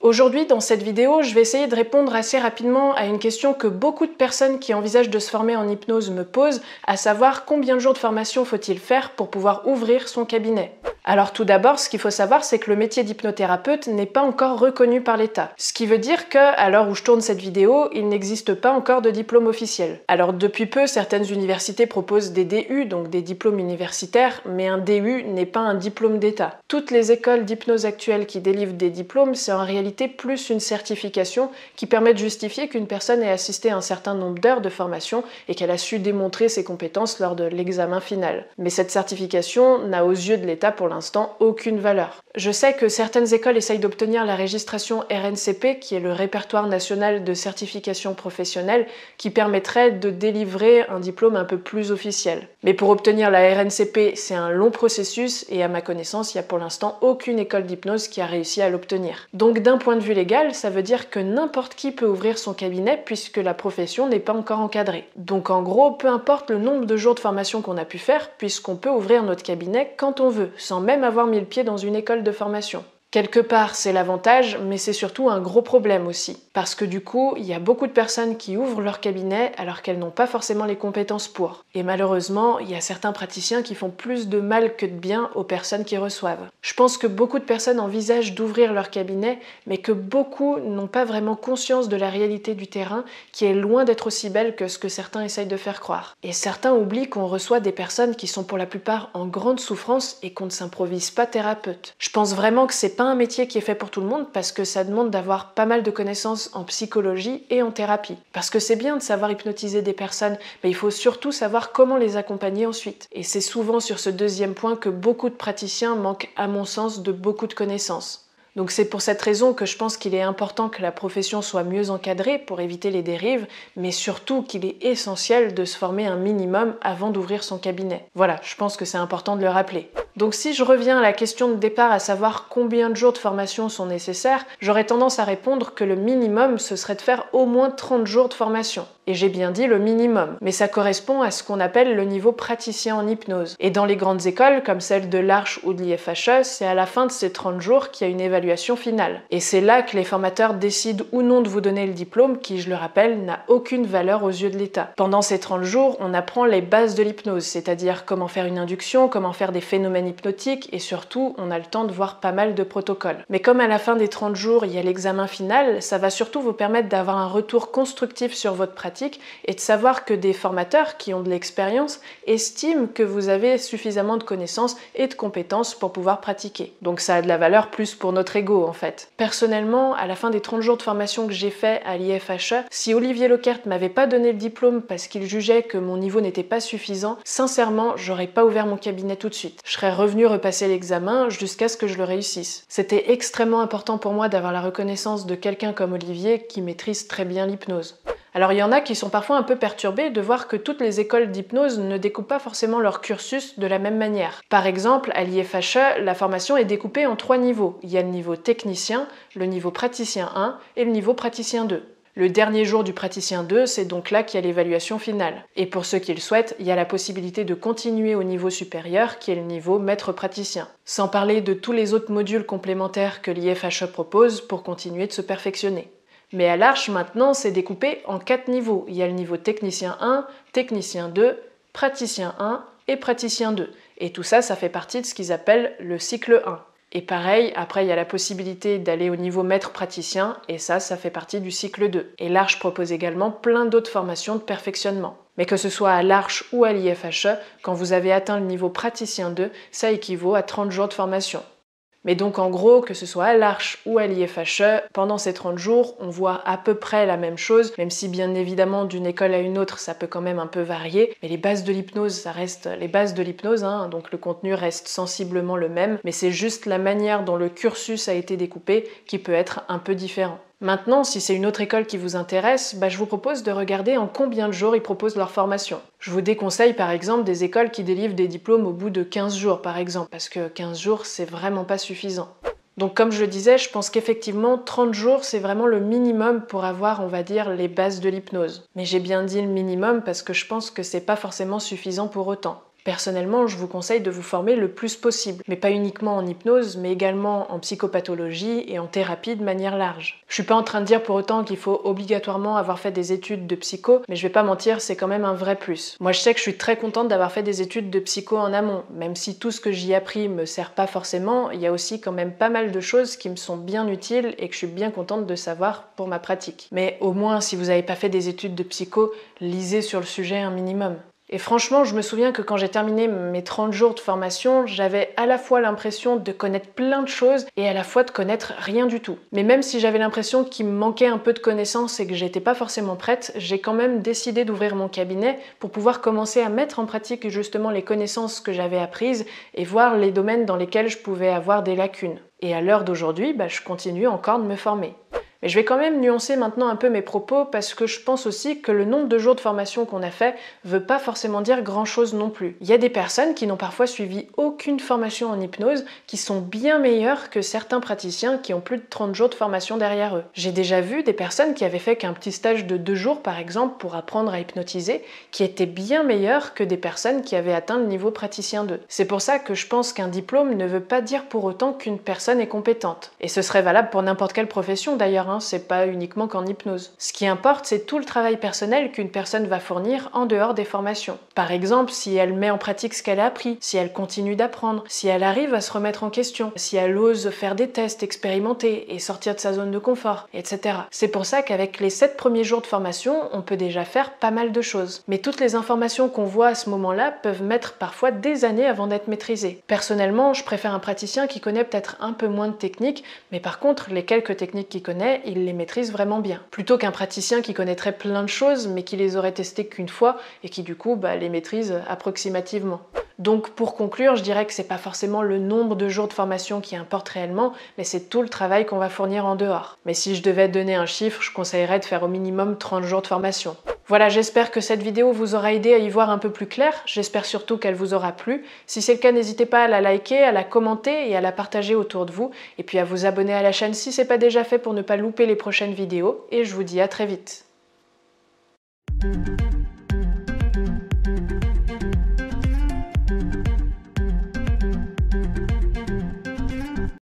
Aujourd'hui, dans cette vidéo, je vais essayer de répondre assez rapidement à une question que beaucoup de personnes qui envisagent de se former en hypnose me posent, à savoir combien de jours de formation faut-il faire pour pouvoir ouvrir son cabinet. Alors tout d'abord, ce qu'il faut savoir, c'est que le métier d'hypnothérapeute n'est pas encore reconnu par l'État. Ce qui veut dire que, à l'heure où je tourne cette vidéo, il n'existe pas encore de diplôme officiel. Alors depuis peu, certaines universités proposent des DU, donc des diplômes universitaires, mais un DU n'est pas un diplôme d'État. Toutes les écoles d'hypnose actuelles qui délivrent des diplômes, c'est en réalité plus une certification qui permet de justifier qu'une personne ait assisté à un certain nombre d'heures de formation et qu'elle a su démontrer ses compétences lors de l'examen final. Mais cette certification n'a aux yeux de l'État pour l'instant aucune valeur. Je sais que certaines écoles essayent d'obtenir la registration RNCP, qui est le répertoire national de certification professionnelle, qui permettrait de délivrer un diplôme un peu plus officiel. Mais pour obtenir la RNCP, c'est un long processus et à ma connaissance, il n'y a pour l'instant aucune école d'hypnose qui a réussi à l'obtenir. Donc d'un point de vue légal, ça veut dire que n'importe qui peut ouvrir son cabinet puisque la profession n'est pas encore encadrée. Donc en gros, peu importe le nombre de jours de formation qu'on a pu faire, puisqu'on peut ouvrir notre cabinet quand on veut, sans même avoir mis le pied dans une école de formation. Quelque part, c'est l'avantage, mais c'est surtout un gros problème aussi. Parce que du coup, il y a beaucoup de personnes qui ouvrent leur cabinet alors qu'elles n'ont pas forcément les compétences pour. Et malheureusement, il y a certains praticiens qui font plus de mal que de bien aux personnes qui reçoivent. Je pense que beaucoup de personnes envisagent d'ouvrir leur cabinet, mais que beaucoup n'ont pas vraiment conscience de la réalité du terrain, qui est loin d'être aussi belle que ce que certains essayent de faire croire. Et certains oublient qu'on reçoit des personnes qui sont pour la plupart en grande souffrance et qu'on ne s'improvise pas thérapeute. Je pense vraiment que c'est pas un métier qui est fait pour tout le monde parce que ça demande d'avoir pas mal de connaissances en psychologie et en thérapie. Parce que c'est bien de savoir hypnotiser des personnes, mais il faut surtout savoir comment les accompagner ensuite. Et c'est souvent sur ce deuxième point que beaucoup de praticiens manquent, à mon sens, de beaucoup de connaissances. Donc c'est pour cette raison que je pense qu'il est important que la profession soit mieux encadrée pour éviter les dérives, mais surtout qu'il est essentiel de se former un minimum avant d'ouvrir son cabinet. Voilà, je pense que c'est important de le rappeler. Donc si je reviens à la question de départ, à savoir combien de jours de formation sont nécessaires, j'aurais tendance à répondre que le minimum, ce serait de faire au moins 30 jours de formation. Et j'ai bien dit le minimum, mais ça correspond à ce qu'on appelle le niveau praticien en hypnose. Et dans les grandes écoles, comme celle de l'Arche ou de l'IFHE, c'est à la fin de ces 30 jours qu'il y a une évaluation finale. Et c'est là que les formateurs décident ou non de vous donner le diplôme, qui, je le rappelle, n'a aucune valeur aux yeux de l'État. Pendant ces 30 jours, on apprend les bases de l'hypnose, c'est-à-dire comment faire une induction, comment faire des phénomènes hypnotiques, et surtout, on a le temps de voir pas mal de protocoles. Mais comme à la fin des 30 jours, il y a l'examen final, ça va surtout vous permettre d'avoir un retour constructif sur votre pratique et de savoir que des formateurs qui ont de l'expérience estiment que vous avez suffisamment de connaissances et de compétences pour pouvoir pratiquer. Donc ça a de la valeur plus pour notre ego en fait. Personnellement, à la fin des 30 jours de formation que j'ai fait à l'IFHE, si Olivier Leckert m'avait pas donné le diplôme parce qu'il jugeait que mon niveau n'était pas suffisant, sincèrement, j'aurais pas ouvert mon cabinet tout de suite. Je serais revenu repasser l'examen jusqu'à ce que je le réussisse. C'était extrêmement important pour moi d'avoir la reconnaissance de quelqu'un comme Olivier qui maîtrise très bien l'hypnose. Alors il y en a qui sont parfois un peu perturbés de voir que toutes les écoles d'hypnose ne découpent pas forcément leur cursus de la même manière. Par exemple, à l'IFHE, la formation est découpée en 3 niveaux. Il y a le niveau technicien, le niveau praticien 1 et le niveau praticien 2. Le dernier jour du praticien 2, c'est donc là qu'il y a l'évaluation finale. Et pour ceux qui le souhaitent, il y a la possibilité de continuer au niveau supérieur, qui est le niveau maître praticien. Sans parler de tous les autres modules complémentaires que l'IFHE propose pour continuer de se perfectionner. Mais à l'Arche, maintenant, c'est découpé en 4 niveaux. Il y a le niveau technicien 1, technicien 2, praticien 1 et praticien 2. Et tout ça, ça fait partie de ce qu'ils appellent le cycle 1. Et pareil, après, il y a la possibilité d'aller au niveau maître praticien, et ça fait partie du cycle 2. Et l'Arche propose également plein d'autres formations de perfectionnement. Mais que ce soit à l'Arche ou à l'IFHE, quand vous avez atteint le niveau praticien 2, ça équivaut à 30 jours de formation. Mais donc en gros, que ce soit à l'Arche ou à l'IFHE, pendant ces 30 jours, on voit à peu près la même chose, même si bien évidemment d'une école à une autre, ça peut quand même un peu varier. Mais les bases de l'hypnose, ça reste les bases de l'hypnose, donc le contenu reste sensiblement le même, mais c'est juste la manière dont le cursus a été découpé qui peut être un peu différent. Maintenant, si c'est une autre école qui vous intéresse, je vous propose de regarder en combien de jours ils proposent leur formation. Je vous déconseille par exemple des écoles qui délivrent des diplômes au bout de 15 jours par exemple, parce que 15 jours c'est vraiment pas suffisant. Donc comme je le disais, je pense qu'effectivement 30 jours c'est vraiment le minimum pour avoir, on va dire, les bases de l'hypnose. Mais j'ai bien dit le minimum parce que je pense que c'est pas forcément suffisant pour autant. Personnellement, je vous conseille de vous former le plus possible, mais pas uniquement en hypnose, mais également en psychopathologie et en thérapie de manière large. Je suis pas en train de dire pour autant qu'il faut obligatoirement avoir fait des études de psycho, mais je vais pas mentir, c'est quand même un vrai plus. Moi je sais que je suis très contente d'avoir fait des études de psycho en amont, même si tout ce que j'y ai appris me sert pas forcément, il y a aussi quand même pas mal de choses qui me sont bien utiles et que je suis bien contente de savoir pour ma pratique. Mais au moins, si vous n'avez pas fait des études de psycho, lisez sur le sujet un minimum. Et franchement, je me souviens que quand j'ai terminé mes 30 jours de formation, j'avais à la fois l'impression de connaître plein de choses et à la fois de connaître rien du tout. Mais même si j'avais l'impression qu'il me manquait un peu de connaissances et que j'étais pas forcément prête, j'ai quand même décidé d'ouvrir mon cabinet pour pouvoir commencer à mettre en pratique justement les connaissances que j'avais apprises et voir les domaines dans lesquels je pouvais avoir des lacunes. Et à l'heure d'aujourd'hui, je continue encore de me former. Mais je vais quand même nuancer maintenant un peu mes propos parce que je pense aussi que le nombre de jours de formation qu'on a fait veut pas forcément dire grand chose non plus. Il y a des personnes qui n'ont parfois suivi aucune formation en hypnose qui sont bien meilleures que certains praticiens qui ont plus de 30 jours de formation derrière eux. J'ai déjà vu des personnes qui avaient fait qu'un petit stage de 2 jours par exemple pour apprendre à hypnotiser qui étaient bien meilleures que des personnes qui avaient atteint le niveau praticien 2. C'est pour ça que je pense qu'un diplôme ne veut pas dire pour autant qu'une personne est compétente. Et ce serait valable pour n'importe quelle profession d'ailleurs, c'est pas uniquement qu'en hypnose. Ce qui importe, c'est tout le travail personnel qu'une personne va fournir en dehors des formations. Par exemple, si elle met en pratique ce qu'elle a appris, si elle continue d'apprendre, si elle arrive à se remettre en question, si elle ose faire des tests, expérimenter et sortir de sa zone de confort, etc. C'est pour ça qu'avec les 7 premiers jours de formation, on peut déjà faire pas mal de choses. Mais toutes les informations qu'on voit à ce moment-là peuvent mettre parfois des années avant d'être maîtrisées. Personnellement, je préfère un praticien qui connaît peut-être un peu moins de techniques, mais par contre, les quelques techniques qu'il connaît, il les maîtrise vraiment bien. Plutôt qu'un praticien qui connaîtrait plein de choses, mais qui les aurait testées qu'une fois et qui du coup les maîtrise approximativement. Donc pour conclure, je dirais que c'est pas forcément le nombre de jours de formation qui importe réellement, mais c'est tout le travail qu'on va fournir en dehors. Mais si je devais donner un chiffre, je conseillerais de faire au minimum 30 jours de formation. Voilà, j'espère que cette vidéo vous aura aidé à y voir un peu plus clair, j'espère surtout qu'elle vous aura plu. Si c'est le cas, n'hésitez pas à la liker, à la commenter et à la partager autour de vous, et puis à vous abonner à la chaîne si c'est pas déjà fait pour ne pas louper les prochaines vidéos, et je vous dis à très vite.